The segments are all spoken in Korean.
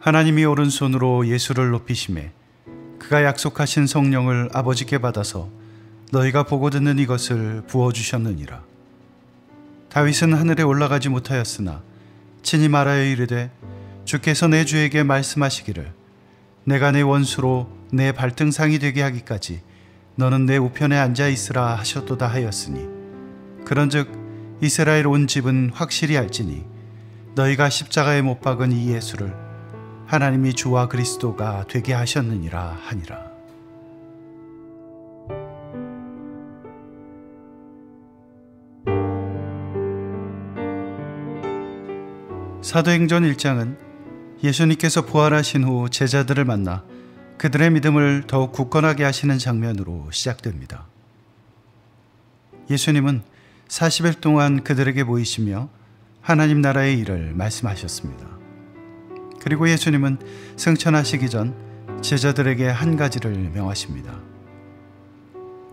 하나님이 오른손으로 예수를 높이시매 그가 약속하신 성령을 아버지께 받아서 너희가 보고 듣는 이것을 부어주셨느니라. 다윗은 하늘에 올라가지 못하였으나 친히 말하여 이르되 주께서 내 주에게 말씀하시기를 내가 내 원수로 내 발등상이 되게 하기까지 너는 내 우편에 앉아 있으라 하셨도다 하였으니 그런즉 이스라엘 온 집은 확실히 알지니 너희가 십자가에 못 박은 이 예수를 하나님이 주와 그리스도가 되게 하셨느니라 하니라. 사도행전 1장은 예수님께서 부활하신 후 제자들을 만나 그들의 믿음을 더욱 굳건하게 하시는 장면으로 시작됩니다. 예수님은 40일 동안 그들에게 보이시며 하나님 나라의 일을 말씀하셨습니다. 그리고 예수님은 승천하시기 전 제자들에게 한 가지를 명하십니다.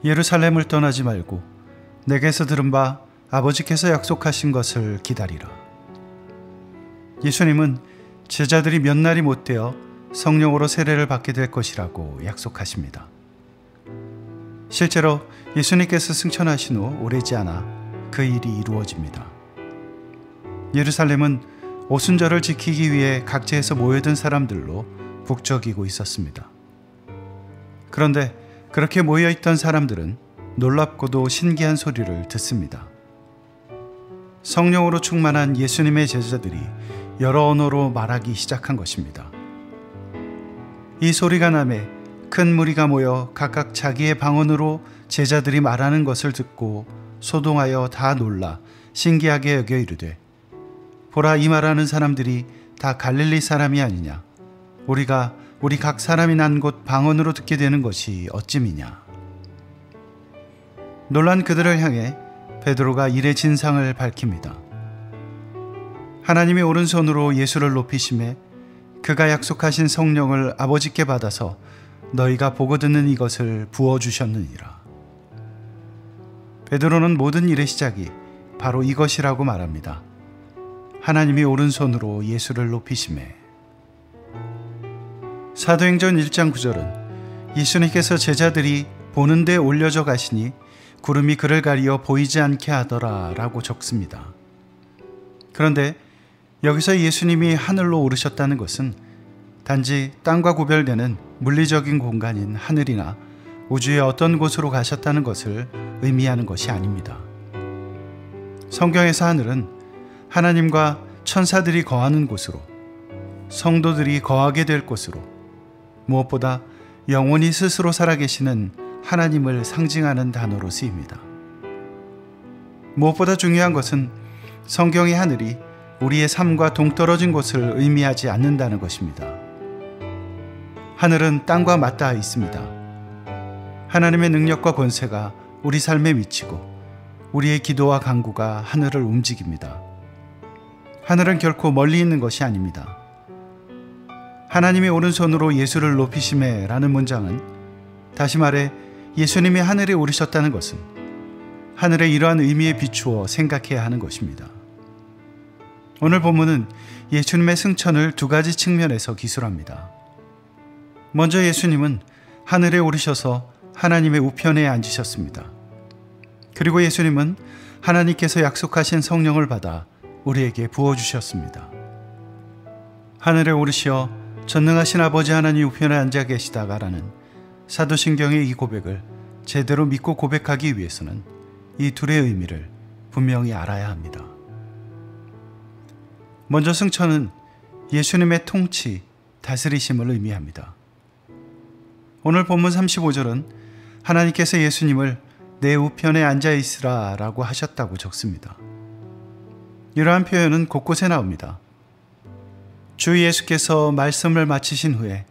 예루살렘을 떠나지 말고 내게서 들은 바 아버지께서 약속하신 것을 기다리라. 예수님은 제자들이 몇 날이 못 되어 성령으로 세례를 받게 될 것이라고 약속하십니다. 실제로 예수님께서 승천하신 후 오래지 않아 그 일이 이루어집니다. 예루살렘은 오순절을 지키기 위해 각지에서 모여든 사람들로 북적이고 있었습니다. 그런데 그렇게 모여있던 사람들은 놀랍고도 신기한 소리를 듣습니다. 성령으로 충만한 예수님의 제자들이 여러 언어로 말하기 시작한 것입니다. 이 소리가 나매 큰 무리가 모여 각각 자기의 방언으로 제자들이 말하는 것을 듣고 소동하여 다 놀라 신기하게 여겨 이르되 보라, 이 말하는 사람들이 다 갈릴리 사람이 아니냐. 우리가 우리 각 사람이 난 곳 방언으로 듣게 되는 것이 어찌미냐. 놀란 그들을 향해 베드로가 일의 진상을 밝힙니다. 하나님이 오른손으로 예수를 높이시매 그가 약속하신 성령을 아버지께 받아서 너희가 보고 듣는 이것을 부어주셨느니라. 베드로는 모든 일의 시작이 바로 이것이라고 말합니다. 하나님이 오른손으로 예수를 높이시매. 사도행전 1장 9절은 예수님께서 제자들이 보는 데 올려져 가시니 구름이 그를 가리어 보이지 않게 하더라 라고 적습니다. 그런데 여기서 예수님이 하늘로 오르셨다는 것은 단지 땅과 구별되는 물리적인 공간인 하늘이나 우주의 어떤 곳으로 가셨다는 것을 의미하는 것이 아닙니다. 성경에서 하늘은 하나님과 천사들이 거하는 곳으로, 성도들이 거하게 될 곳으로, 무엇보다 영원히 스스로 살아계시는 하나님을 상징하는 단어로 쓰입니다. 무엇보다 중요한 것은 성경의 하늘이 우리의 삶과 동떨어진 곳을 의미하지 않는다는 것입니다. 하늘은 땅과 맞닿아 있습니다. 하나님의 능력과 권세가 우리 삶에 미치고 우리의 기도와 간구가 하늘을 움직입니다. 하늘은 결코 멀리 있는 것이 아닙니다. 하나님이 오른손으로 예수를 높이시매 라는 문장은 다시 말해 예수님이 하늘에 오르셨다는 것은 하늘의 이러한 의미에 비추어 생각해야 하는 것입니다. 오늘 본문은 예수님의 승천을 두 가지 측면에서 기술합니다. 먼저 예수님은 하늘에 오르셔서 하나님의 우편에 앉으셨습니다. 그리고 예수님은 하나님께서 약속하신 성령을 받아 우리에게 부어주셨습니다. 하늘에 오르시어 전능하신 아버지 하나님 우편에 앉아 계시다가라는 사도신경의 이 고백을 제대로 믿고 고백하기 위해서는 이 둘의 의미를 분명히 알아야 합니다. 먼저 승천은 예수님의 통치, 다스리심을 의미합니다. 오늘 본문 35절은 하나님께서 예수님을 내 우편에 앉아 있으라 라고 하셨다고 적습니다. 이러한 표현은 곳곳에 나옵니다. 주 예수께서 말씀을 마치신 후에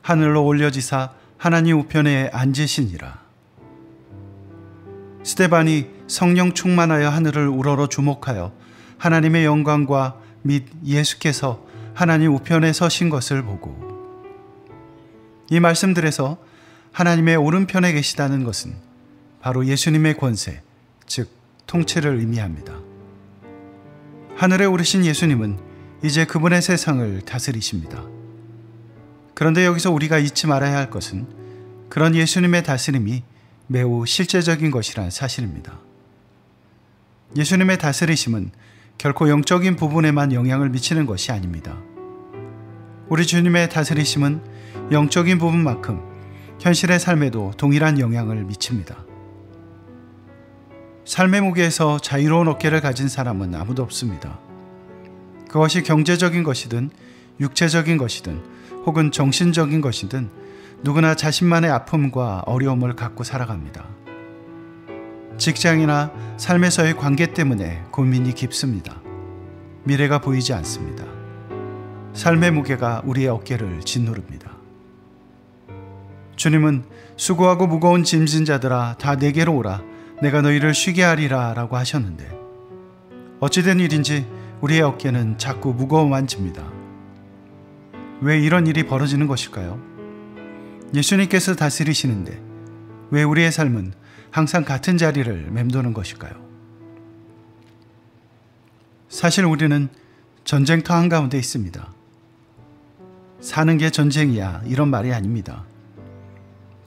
하늘로 올려지사 하나님 우편에 앉으시니라. 스데반이 성령 충만하여 하늘을 우러러 주목하여 하나님의 영광과 및 예수께서 하나님 우편에 서신 것을 보고, 이 말씀들에서 하나님의 오른편에 계시다는 것은 바로 예수님의 권세, 즉 통치를 의미합니다. 하늘에 오르신 예수님은 이제 그분의 세상을 다스리십니다. 그런데 여기서 우리가 잊지 말아야 할 것은 그런 예수님의 다스림이 매우 실제적인 것이란 사실입니다. 예수님의 다스리심은 결코 영적인 부분에만 영향을 미치는 것이 아닙니다. 우리 주님의 다스리심은 영적인 부분만큼 현실의 삶에도 동일한 영향을 미칩니다. 삶의 무게에서 자유로운 어깨를 가진 사람은 아무도 없습니다. 그것이 경제적인 것이든 육체적인 것이든 혹은 정신적인 것이든 누구나 자신만의 아픔과 어려움을 갖고 살아갑니다. 직장이나 삶에서의 관계 때문에 고민이 깊습니다. 미래가 보이지 않습니다. 삶의 무게가 우리의 어깨를 짓누릅니다. 주님은 수고하고 무거운 짐진 자들아 다 내게로 오라 내가 너희를 쉬게 하리라 라고 하셨는데 어찌된 일인지 우리의 어깨는 자꾸 무거워만 집니다. 왜 이런 일이 벌어지는 것일까요? 예수님께서 다스리시는데 왜 우리의 삶은 항상 같은 자리를 맴도는 것일까요? 사실 우리는 전쟁터 한가운데 있습니다. 사는 게 전쟁이야 이런 말이 아닙니다.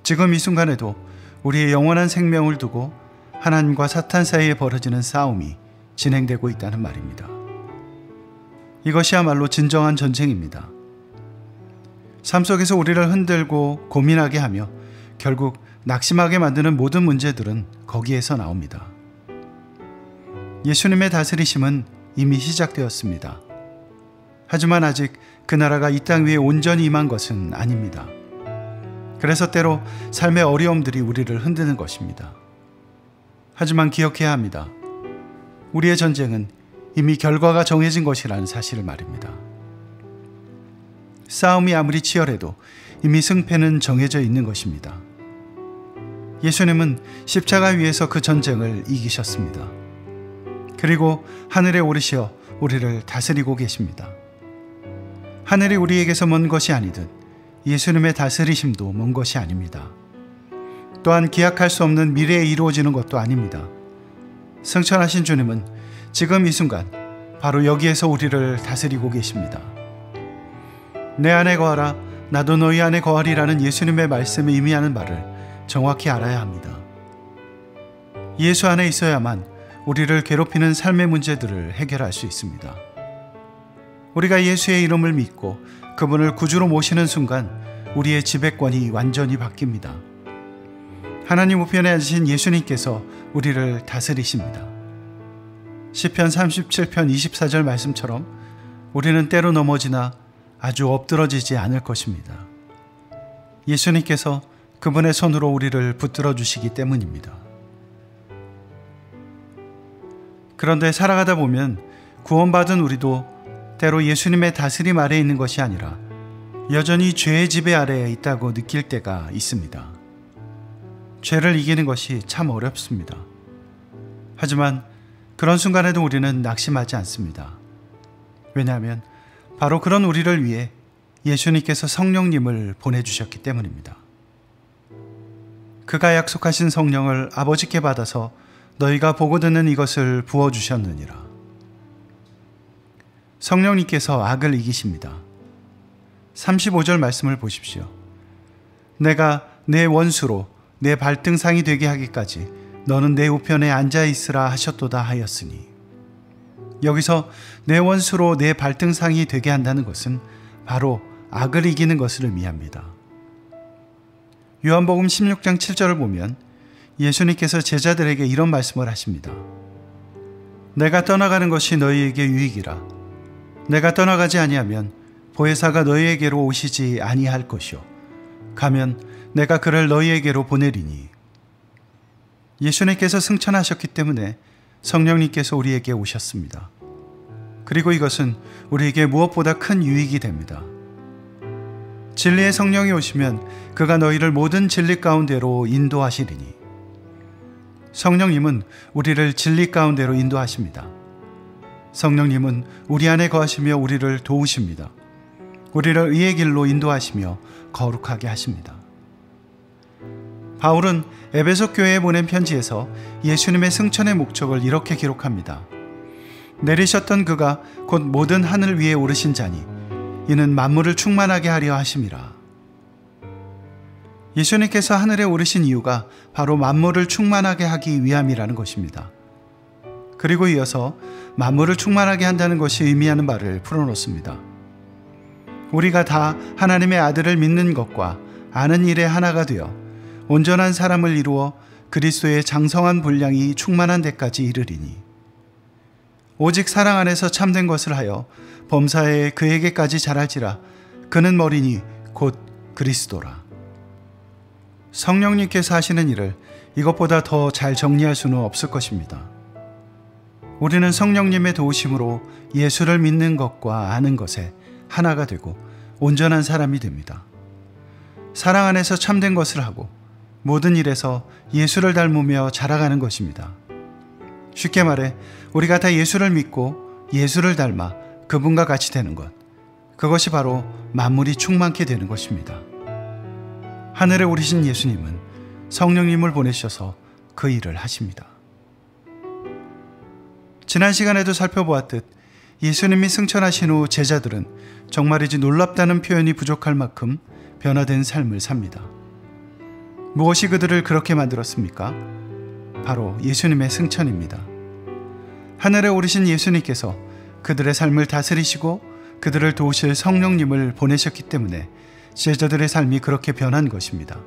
지금 이 순간에도 우리의 영원한 생명을 두고 하나님과 사탄 사이에 벌어지는 싸움이 진행되고 있다는 말입니다. 이것이야말로 진정한 전쟁입니다. 삶 속에서 우리를 흔들고 고민하게 하며 결국 낙심하게 만드는 모든 문제들은 거기에서 나옵니다. 예수님의 다스리심은 이미 시작되었습니다. 하지만 아직 그 나라가 이 땅 위에 온전히 임한 것은 아닙니다. 그래서 때로 삶의 어려움들이 우리를 흔드는 것입니다. 하지만 기억해야 합니다. 우리의 전쟁은 이미 결과가 정해진 것이라는 사실을 말입니다. 싸움이 아무리 치열해도 이미 승패는 정해져 있는 것입니다. 예수님은 십자가 위에서 그 전쟁을 이기셨습니다. 그리고 하늘에 오르시어 우리를 다스리고 계십니다. 하늘이 우리에게서 먼 것이 아니듯 예수님의 다스리심도 먼 것이 아닙니다. 또한 기약할 수 없는 미래에 이루어지는 것도 아닙니다. 승천하신 주님은 지금 이 순간 바로 여기에서 우리를 다스리고 계십니다. 내 안에 거하라 나도 너희 안에 거하리라는 예수님의 말씀이 의미하는 바를 정확히 알아야 합니다. 예수 안에 있어야만 우리를 괴롭히는 삶의 문제들을 해결할 수 있습니다. 우리가 예수의 이름을 믿고 그분을 구주로 모시는 순간 우리의 지배권이 완전히 바뀝니다. 하나님 우편에 앉으신 예수님께서 우리를 다스리십니다. 시편 37편 24절 말씀처럼 우리는 때로 넘어지나 아주 엎드러지지 않을 것입니다. 예수님께서 그분의 손으로 우리를 붙들어 주시기 때문입니다. 그런데 살아가다 보면 구원받은 우리도 때로 예수님의 다스림 아래에 있는 것이 아니라 여전히 죄의 지배 아래에 있다고 느낄 때가 있습니다. 죄를 이기는 것이 참 어렵습니다. 하지만 그런 순간에도 우리는 낙심하지 않습니다. 왜냐하면 바로 그런 우리를 위해 예수님께서 성령님을 보내주셨기 때문입니다. 그가 약속하신 성령을 아버지께 받아서 너희가 보고 듣는 이것을 부어주셨느니라. 성령님께서 악을 이기십니다. 35절 말씀을 보십시오. 내가 내 원수로 내 발등상이 되게 하기까지 너는 내 우편에 앉아있으라 하셨도다 하였으니, 여기서 내 원수로 내 발등상이 되게 한다는 것은 바로 악을 이기는 것을 의미합니다. 요한복음 16장 7절을 보면 예수님께서 제자들에게 이런 말씀을 하십니다. 내가 떠나가는 것이 너희에게 유익이라. 내가 떠나가지 아니하면 보혜사가 너희에게로 오시지 아니할 것이요 가면 내가 그를 너희에게로 보내리니. 예수님께서 승천하셨기 때문에 성령님께서 우리에게 오셨습니다. 그리고 이것은 우리에게 무엇보다 큰 유익이 됩니다. 진리의 성령이 오시면 그가 너희를 모든 진리 가운데로 인도하시리니. 성령님은 우리를 진리 가운데로 인도하십니다. 성령님은 우리 안에 거하시며 우리를 도우십니다. 우리를 의의 길로 인도하시며 거룩하게 하십니다. 바울은 에베소 교회에 보낸 편지에서 예수님의 승천의 목적을 이렇게 기록합니다. 내리셨던 그가 곧 모든 하늘 위에 오르신 자니 이는 만물을 충만하게 하려 하심이라. 예수님께서 하늘에 오르신 이유가 바로 만물을 충만하게 하기 위함이라는 것입니다. 그리고 이어서 만물을 충만하게 한다는 것이 의미하는 바를 풀어놓습니다. 우리가 다 하나님의 아들을 믿는 것과 아는 일에 하나가 되어 온전한 사람을 이루어 그리스도의 장성한 분량이 충만한 데까지 이르리니 오직 사랑 안에서 참된 것을 하여 범사에 그에게까지 자랄지라. 그는 머리니 곧 그리스도라. 성령님께서 하시는 일을 이것보다 더 잘 정리할 수는 없을 것입니다. 우리는 성령님의 도우심으로 예수를 믿는 것과 아는 것에 하나가 되고 온전한 사람이 됩니다. 사랑 안에서 참된 것을 하고 모든 일에서 예수를 닮으며 자라가는 것입니다. 쉽게 말해 우리가 다 예수를 믿고 예수를 닮아 그분과 같이 되는 것, 그것이 바로 만물이 충만케 되는 것입니다. 하늘에 오르신 예수님은 성령님을 보내셔서 그 일을 하십니다. 지난 시간에도 살펴보았듯 예수님이 승천하신 후 제자들은 정말이지 놀랍다는 표현이 부족할 만큼 변화된 삶을 삽니다. 무엇이 그들을 그렇게 만들었습니까? 바로 예수님의 승천입니다. 하늘에 오르신 예수님께서 그들의 삶을 다스리시고 그들을 도우실 성령님을 보내셨기 때문에 제자들의 삶이 그렇게 변한 것입니다.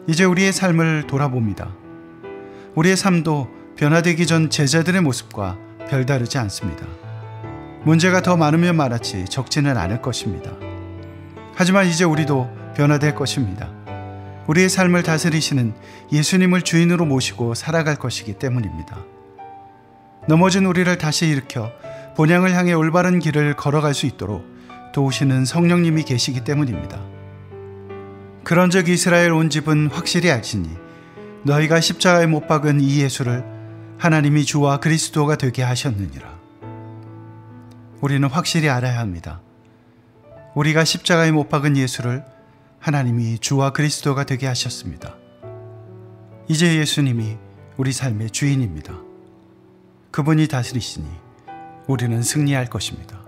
이제 우리의 삶을 돌아봅니다. 우리의 삶도 변화되기 전 제자들의 모습과 별다르지 않습니다. 문제가 더 많으면 많았지 적지는 않을 것입니다. 하지만 이제 우리도 변화될 것입니다. 우리의 삶을 다스리시는 예수님을 주인으로 모시고 살아갈 것이기 때문입니다. 넘어진 우리를 다시 일으켜 본향을 향해 올바른 길을 걸어갈 수 있도록 도우시는 성령님이 계시기 때문입니다. 그런즉 이스라엘 온 집은 확실히 알지니 너희가 십자가에 못 박은 이 예수를 하나님이 주와 그리스도가 되게 하셨느니라. 우리는 확실히 알아야 합니다. 우리가 십자가에 못 박은 예수를 하나님이 주와 그리스도가 되게 하셨습니다. 이제 예수님이 우리 삶의 주인입니다. 그분이 다스리시니 우리는 승리할 것입니다.